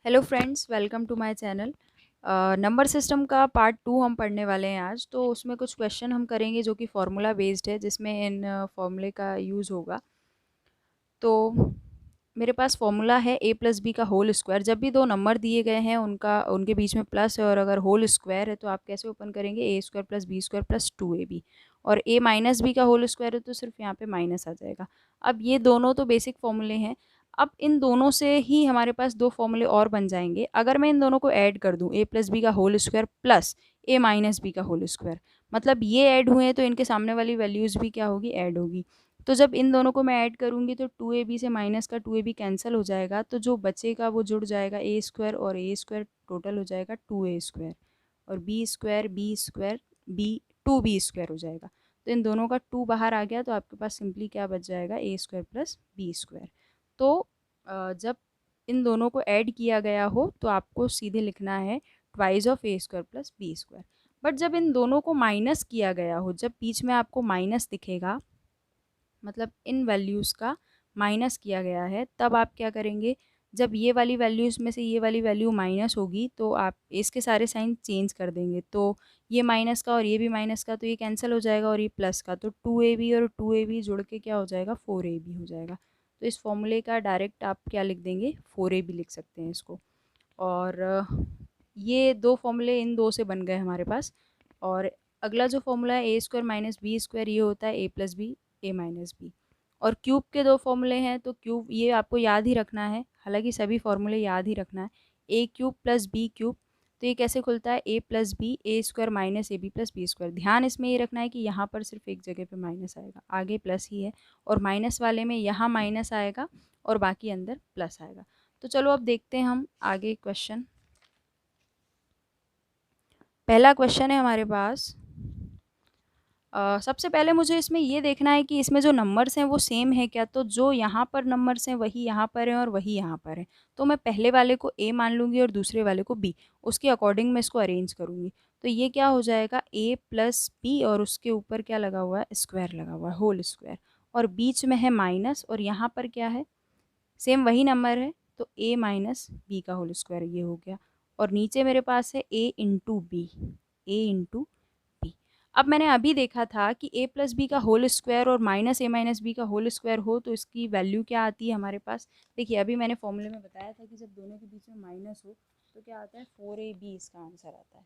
Hello friends, welcome to my channel. Number system का part 2 हम पढ़ने वाले हैं आज। तो उसमें कुछ क्वेश्चन हम करेंगे जो कि फार्मूला बेस्ड है, जिसमें इन फार्मूले का यूज़ होगा। तो मेरे पास फार्मूला है ए प्लस बी का होल स्क्वायर। जब भी दो नंबर दिए गए हैं उनके बीच में प्लस है और अगर होल स्क्वायर है तो आप कैसे ओपन करेंगे, A square plus B square plus 2ab। और ए माइनस बी का होल स्क्वायर है तो सिर्फ यहाँ पे माइनस आ जाएगा। अब ये दोनों तो बेसिक फॉर्मूले हैं। अब इन दोनों से ही हमारे पास दो फॉर्मूले और बन जाएंगे अगर मैं इन दोनों को ऐड कर दूं, ए प्लस बी का होल स्क्वायर प्लस ए माइनस बी का होल स्क्वायर। मतलब ये ऐड हुए हैं तो इनके सामने वाली वैल्यूज़ भी क्या होगी, ऐड होगी। तो जब इन दोनों को मैं ऐड करूँगी तो 2ab से माइनस का 2ab कैंसिल हो जाएगा, तो जो बचेगा वो जुड़ जाएगा ए स्क्वायर और ए स्क्वायर, टोटल हो जाएगा 2a स्क्वायर। और B square B 2b square हो जाएगा। तो इन दोनों का 2 बाहर आ गया तो आपके पास सिंपली क्या बच जाएगा, ए स्क्वायर प्लस बी स्क्वायर। तो जब इन दोनों को ऐड किया गया हो तो आपको सीधे लिखना है twice of A square plus B square. But जब इन दोनों को माइनस किया गया हो, जब बीच में आपको माइनस दिखेगा, मतलब इन वैल्यूज़ का माइनस किया गया है, तब आप क्या करेंगे, जब ये वाली वैल्यूज़ में से ये वाली वैल्यू माइनस होगी तो आप इसके सारे साइन चेंज कर देंगे। तो ये माइनस का और ये भी माइनस का, तो ये कैंसिल हो जाएगा और ये प्लस का, तो 2ab और 2ab जुड़ के क्या हो जाएगा, 4ab हो जाएगा। तो इस फॉर्मूले का डायरेक्ट आप क्या लिख देंगे, 4ab लिख सकते हैं इसको। और ये दो फॉर्मूले इन दो से बन गए हमारे पास। और अगला जो फॉर्मूला है A square minus B square, ये होता है A plus B A minus B. और क्यूब के दो फॉर्मूले हैं, तो क्यूब ये आपको याद ही रखना है, हालांकि सभी फॉर्मूले याद ही रखना है। A cube plus B cube, तो ये कैसे खुलता है, A plus B A square minus A B plus B square. ध्यान इसमें ये रखना है कि यहाँ पर सिर्फ एक जगह पे माइनस आएगा, आगे प्लस ही है, और माइनस वाले में यहाँ माइनस आएगा और बाकी अंदर प्लस आएगा। तो चलो अब देखते हैं हम आगे क्वेश्चन। पहला क्वेश्चन है हमारे पास। सबसे पहले मुझे इसमें ये देखना है कि इसमें जो नंबर्स हैं वो सेम है क्या। तो जो यहाँ पर नंबर्स हैं वही यहाँ पर हैं और वही यहाँ पर हैं। तो मैं पहले वाले को ए मान लूँगी और दूसरे वाले को बी, उसके अकॉर्डिंग मैं इसको अरेंज करूँगी। तो ये क्या हो जाएगा, ए प्लस बी और उसके ऊपर क्या लगा हुआ है, स्क्वायर लगा हुआ है, होल स्क्वायर। और बीच में है माइनस और यहाँ पर क्या है, सेम वही नंबर है, तो ए माइनस बी का होल स्क्वायर ये हो गया। और नीचे मेरे पास है ए इंटू बी, ए इंटू बी। अब मैंने अभी देखा था कि a प्लस बी का होल स्क्वायर और माइनस ए माइनस बी का होल स्क्वायर हो तो इसकी वैल्यू क्या आती है हमारे पास। देखिए अभी मैंने फॉर्मूले में बताया था कि जब दोनों के बीच में माइनस हो तो क्या आता है, 4ab इसका आंसर आता है।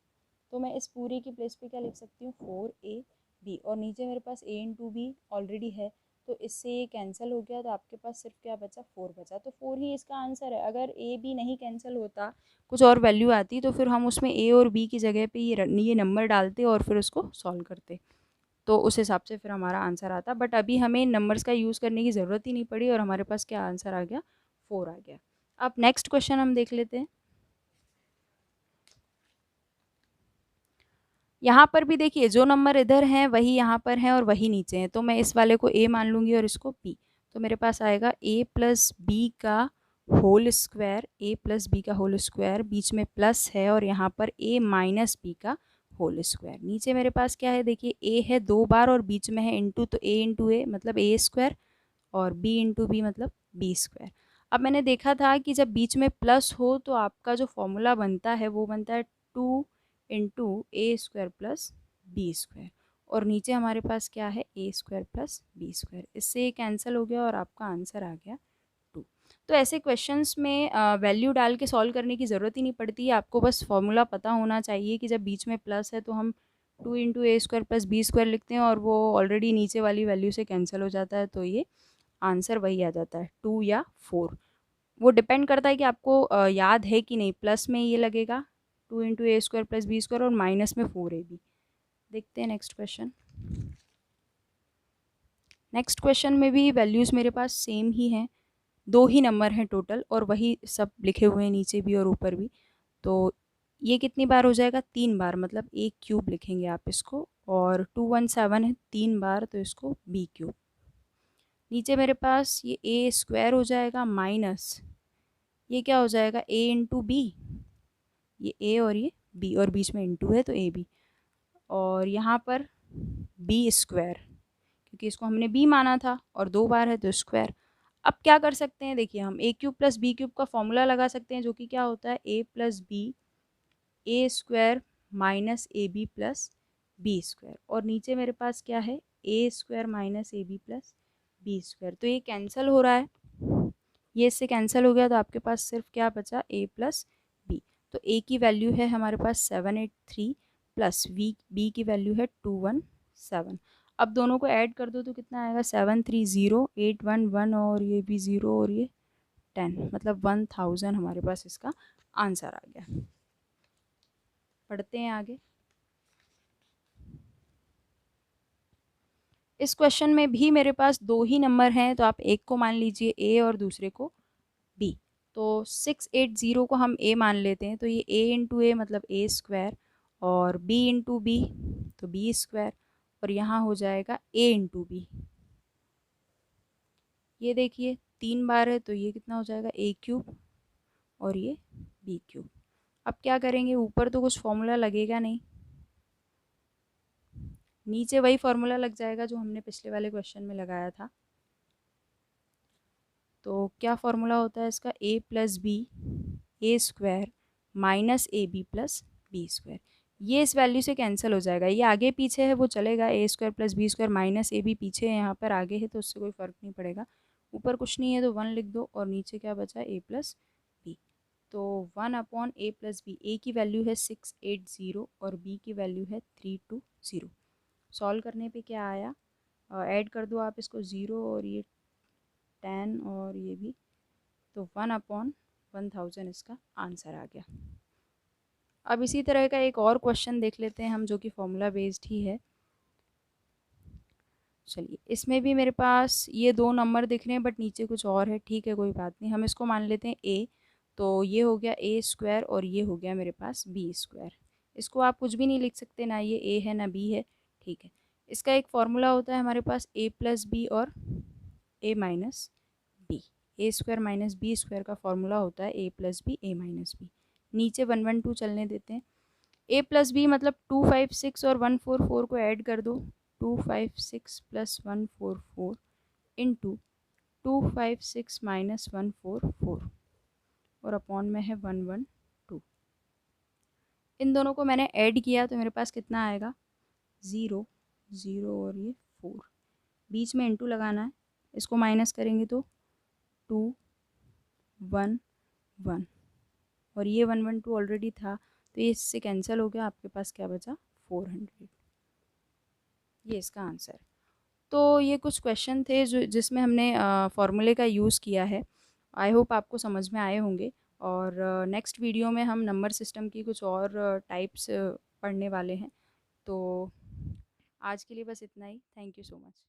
तो मैं इस पूरे की प्लेस पे क्या लिख सकती हूँ, 4ab। और नीचे मेरे पास a इंटू बी ऑलरेडी है, तो इससे ये कैंसिल हो गया, तो आपके पास सिर्फ क्या बचा, 4 बचा। तो 4 ही इसका आंसर है। अगर ए बी नहीं कैंसिल होता, कुछ और वैल्यू आती, तो फिर हम उसमें ए और बी की जगह पे ये नंबर डालते और फिर उसको सॉल्व करते, तो उस हिसाब से फिर हमारा आंसर आता। बट अभी हमें नंबर्स का यूज़ करने की ज़रूरत ही नहीं पड़ी और हमारे पास क्या आंसर आ गया, 4 आ गया। अब नेक्स्ट क्वेश्चन हम देख लेते हैं। यहाँ पर भी देखिए जो नंबर इधर हैं वही यहाँ पर हैं और वही नीचे हैं, तो मैं इस वाले को ए मान लूँगी और इसको बी। तो मेरे पास आएगा ए प्लस बी का होल स्क्वायर, ए प्लस बी का होल स्क्वायर, बीच में प्लस है और यहाँ पर ए माइनस बी का होल स्क्वायर। नीचे मेरे पास क्या है, देखिए ए है 2 बार और बीच में है इंटू, तो ए इंटू ए मतलब ए स्क्वायर और बी इंटू बी मतलब बी स्क्वायर। अब मैंने देखा था कि जब बीच में प्लस हो तो आपका जो फॉर्मूला बनता है वो बनता है 2 इंटू ए स्क्वायर प्लस बी स्क्वायर। और नीचे हमारे पास क्या है, A square plus B square. इससे ये कैंसिल हो गया और आपका आंसर आ गया 2। तो ऐसे क्वेश्चंस में वैल्यू डाल के सॉल्व करने की ज़रूरत ही नहीं पड़ती है, आपको बस फॉर्मूला पता होना चाहिए कि जब बीच में प्लस है तो हम 2 इंटू ए स्क्वायर प्लस बी स्क्वायर लिखते हैं और वो ऑलरेडी नीचे वाली वैल्यू से कैंसिल हो जाता है, तो ये आंसर वही आ जाता है, 2 या 4। वो डिपेंड करता है कि आपको याद है कि नहीं। प्लस में ये लगेगा 2 इंटू ए स्क्वायर प्लस बी स्क्वायर और माइनस में 4ab। देखते हैं नेक्स्ट क्वेश्चन। नेक्स्ट क्वेश्चन में भी वैल्यूज़ मेरे पास सेम ही हैं, दो ही नंबर हैं टोटल और वही सब लिखे हुए हैं नीचे भी और ऊपर भी। तो ये कितनी बार हो जाएगा, 3 बार, मतलब ए क्यूब लिखेंगे आप इसको। और 217 है 3 बार, तो इसको बी क्यूब। नीचे मेरे पास ये ए स्क्वायर हो जाएगा माइनस, ये क्या हो जाएगा, ए इंटू बी, ये ए और ये बी और बीच में इंटू है तो ए बी। और यहाँ पर बी स्क्वायर, क्योंकि इसको हमने बी माना था और 2 बार है तो स्क्वायर। अब क्या कर सकते हैं, देखिए हम A cube plus B cube का फॉर्मूला लगा सकते हैं, जो कि क्या होता है A plus B A square minus A B plus B square, और नीचे मेरे पास क्या है A square minus A B plus B square. तो ये कैंसिल हो रहा है, ये इससे कैंसिल हो गया, तो आपके पास सिर्फ क्या बचा ए प्लस बी। तो ए की वैल्यू है हमारे पास 783 प्लस बी की वैल्यू है 217। अब दोनों को ऐड कर दो तो कितना आएगा 730 811 और ये भी 0 और ये 10, मतलब 1000 हमारे पास इसका आंसर आ गया। पढ़ते हैं आगे। इस क्वेश्चन में भी मेरे पास दो ही नंबर हैं, तो आप एक को मान लीजिए ए और दूसरे को बी। तो 680 को हम ए मान लेते हैं, तो ये ए इंटू ए मतलब ए स्क्वायर, और बी इंटू बी तो बी स्क्वायर, और यहाँ हो जाएगा ए इंटू बी। ये देखिए 3 बार है, तो ये कितना हो जाएगा ए क्यूब और ये बी क्यूब। अब क्या करेंगे, ऊपर तो कुछ फॉर्मूला लगेगा नहीं, नीचे वही फॉर्मूला लग जाएगा जो हमने पिछले वाले क्वेश्चन में लगाया था। तो क्या फॉर्मूला होता है इसका, A plus B A square minus A B plus B square. ये इस वैल्यू से कैंसिल हो जाएगा, ये आगे पीछे है वो चलेगा, A square plus B square minus A B पीछे है, यहाँ पर आगे है तो उससे कोई फ़र्क नहीं पड़ेगा। ऊपर कुछ नहीं है तो 1 लिख दो, और नीचे क्या बचा ए प्लस बी। तो 1 upon A plus B, A की वैल्यू है 680 और बी की वैल्यू है 320। सॉल्व करने पे क्या आया, ऐड कर दो आप इसको 0 और ये 10 और ये भी, तो 1/1000 इसका आंसर आ गया। अब इसी तरह का एक और क्वेश्चन देख लेते हैं हम, जो कि फॉर्मूला बेस्ड ही है। चलिए इसमें भी मेरे पास ये दो नंबर दिख रहे हैं बट नीचे कुछ और है, ठीक है कोई बात नहीं, हम इसको मान लेते हैं ए। तो ये हो गया ए स्क्वायर और ये हो गया मेरे पास बी स्क्वायर। इसको आप कुछ भी नहीं लिख सकते, ना ये ए है ना बी है, ठीक है। इसका एक फॉर्मूला होता है हमारे पास ए प्लस बी और A minus B. A square minus B square का फॉर्मूला होता है A plus B A minus B. नीचे 112 चलने देते हैं। ए प्लस बी मतलब 256 और 144 को ऐड कर दो, 256 प्लस 144 इंटू 256 माइनस 144 और अपॉन में है 112। इन दोनों को मैंने ऐड किया तो मेरे पास कितना आएगा 0 0 और ये 4, बीच में इंटू लगाना है, इसको माइनस करेंगे तो 2 1 1 और ये 112 ऑलरेडी था तो ये इससे कैंसिल हो गया, आपके पास क्या बचा 400। ये इसका आंसर। तो ये कुछ क्वेश्चन थे जो जिसमें हमने फॉर्मूले का यूज़ किया है। आई होप आपको समझ में आए होंगे, और नेक्स्ट वीडियो में हम नंबर सिस्टम की कुछ और टाइप्स पढ़ने वाले हैं। तो आज के लिए बस इतना ही। Thank you so much.